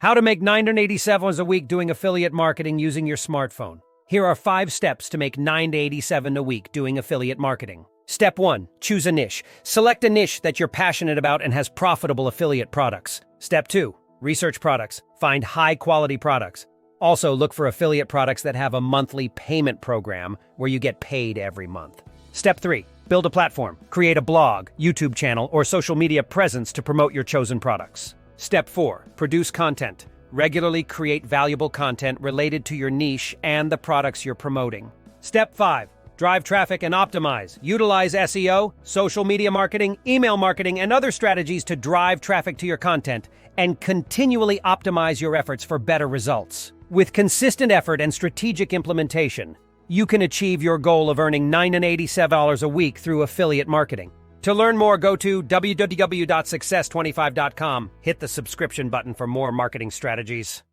How to make $987 a week doing affiliate marketing using your smartphone. Here are 5 steps to make $987 a week doing affiliate marketing. Step 1. Choose a niche. Select a niche that you're passionate about and has profitable affiliate products. Step 2. Research products. Find high-quality products. Also, look for affiliate products that have a monthly payment program where you get paid every month. Step 3. Build a platform. Create a blog, YouTube channel, or social media presence to promote your chosen products. Step 4. Produce content. Regularly create valuable content related to your niche and the products you're promoting. Step 5. Drive traffic and optimize. Utilize SEO, social media marketing, email marketing, and other strategies to drive traffic to your content and continually optimize your efforts for better results. With consistent effort and strategic implementation, you can achieve your goal of earning $987 a week through affiliate marketing. To learn more, go to www.success25.com. Hit the subscription button for more marketing strategies.